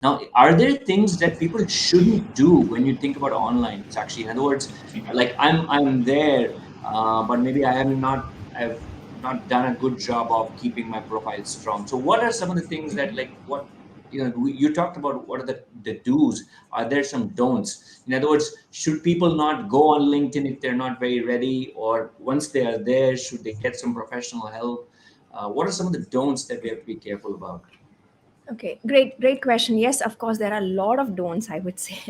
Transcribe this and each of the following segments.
Now, are there things that people shouldn't do when you think about online? It's actually, in other words, like I'm there, but maybe I've not done a good job of keeping my profile strong. So, what are some of the things that, like, what you talked about? What are the do's? Are there some don'ts? In other words, should people not go on LinkedIn if they're not very ready, or once they are there, should they get some professional help? What are some of the don'ts that we have to be careful about? Okay, great question. Yes, of course, there are a lot of don'ts, I would say.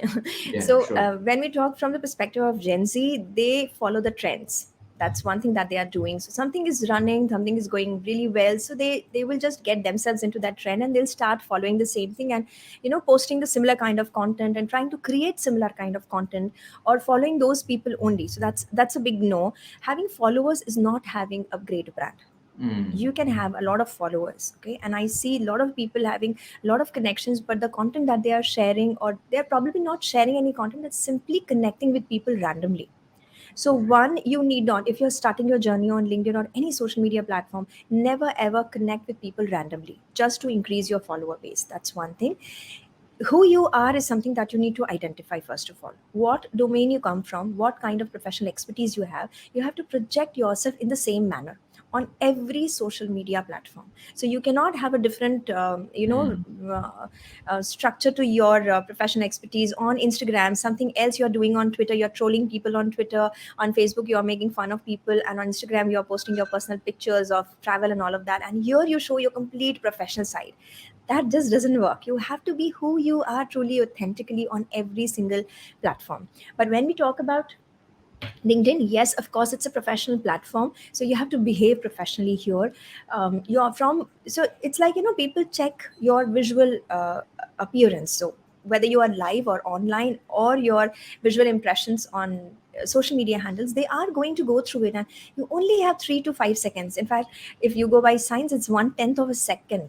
Yeah, So, sure. when we talk from the perspective of Gen Z, they follow the trends. That's one thing that they are doing. So, something is running, something is going really well. So, they will just get themselves into that trend and they'll start following the same thing and, posting the similar kind of content and trying to create similar kind of content or following those people only. So, that's a big no. Having followers is not having a great brand. Mm. You can have a lot of followers, okay, and I see a lot of people having a lot of connections, but the content that they are sharing, or they're probably not sharing any content, that's simply connecting with people randomly. So Right. one, you need not, if you're starting your journey on LinkedIn or any social media platform, never ever connect with people randomly just to increase your follower base. That's one thing. Who you are is something that you need to identify. First of all, what domain you come from, what kind of professional expertise you have to project yourself in the same manner on every social media platform. So you cannot have a different Mm. uh, structure to your professional expertise on Instagram, something else you're doing on Twitter, you're trolling people on Twitter, on Facebook you're making fun of people, and on Instagram you're posting your personal pictures of travel and all of that, and here you show your complete professional side. That just doesn't work. You have to be who you are truly authentically on every single platform. But when we talk about LinkedIn, yes, of course, it's a professional platform, so you have to behave professionally here. You're from, so it's like, people check your visual appearance. So whether you are live or online, or your visual impressions on social media handles, they are going to go through it, and you only have 3 to 5 seconds. In fact, if you go by science, it's 1/10 of a second.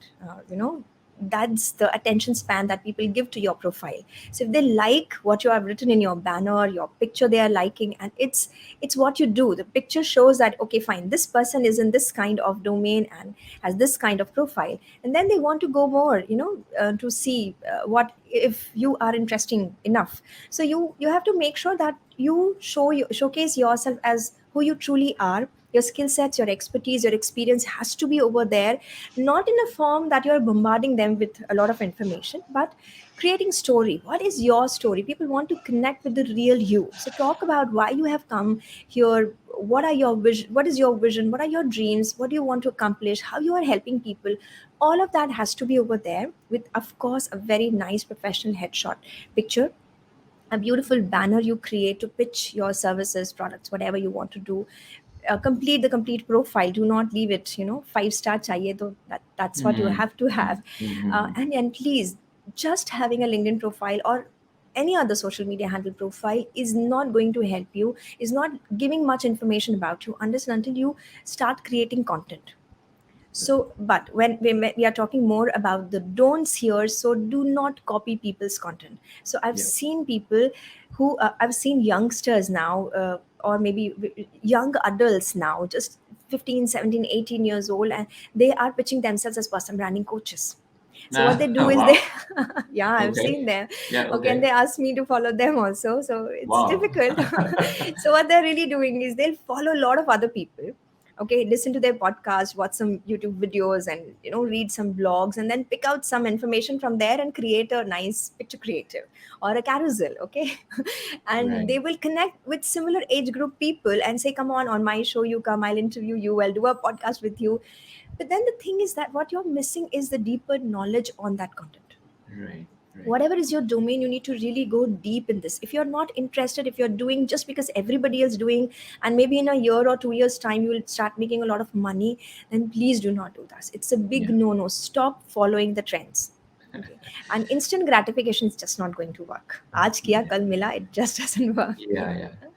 That's the attention span that people give to your profile. So if they like what you have written in your banner, your picture, they are liking, and it's what you do. The picture shows that, okay, fine, this person is in this kind of domain and has this kind of profile, and then they want to go more, to see what if you are interesting enough. So you have to make sure that you showcase yourself as who you truly are. Your skill sets, your expertise, your experience has to be over there, not in a form that you're bombarding them with a lot of information, but creating story. What is your story? People want to connect with the real you. So talk about why you have come here. What are your vision? What is your vision? What are your dreams? What do you want to accomplish? How you are helping people? All of that has to be over there, with of course a very nice professional headshot picture, a beautiful banner you create to pitch your services, products, whatever you want to do. Complete the complete profile. Do not leave it, 5 star chahiye to, that's what you Mm. have to have. Mm. And please, just having a LinkedIn profile or any other social media handle profile is not going to help you, is not giving much information about you unless and until you start creating content. So, but when we are talking more about the don'ts here, so do not copy people's content. So I've Yeah. seen people who, I've seen youngsters now, or maybe young adults now, just 15, 17, 18 years old, and they are pitching themselves as personal branding coaches. So what they do is they, Wow. yeah, I've seen Okay. them. Yeah. Okay, and Okay. they ask me to follow them also. So it's Wow. difficult. So what they're really doing is they'll follow a lot of other people. Okay, listen to their podcast, watch some YouTube videos, and read some blogs, and then pick out some information from there and create a nice picture creative or a carousel. Okay, and Right. they will connect with similar age group people and say, come on my show, you come, I'll interview you, I'll do a podcast with you. But then the thing is that what you're missing is the deeper knowledge on that content. Right. Right. Whatever is your domain, you need to really go deep in this. If you're not interested, if you're doing just because everybody else doing, and maybe in a year or 2 years time you will start making a lot of money, then please do not do this. It's a big Yeah. no no. Stop following the trends. Okay, and instant gratification is just not going to work. Aaj kiya Yeah. kal mila, it just doesn't work. Yeah. Yeah.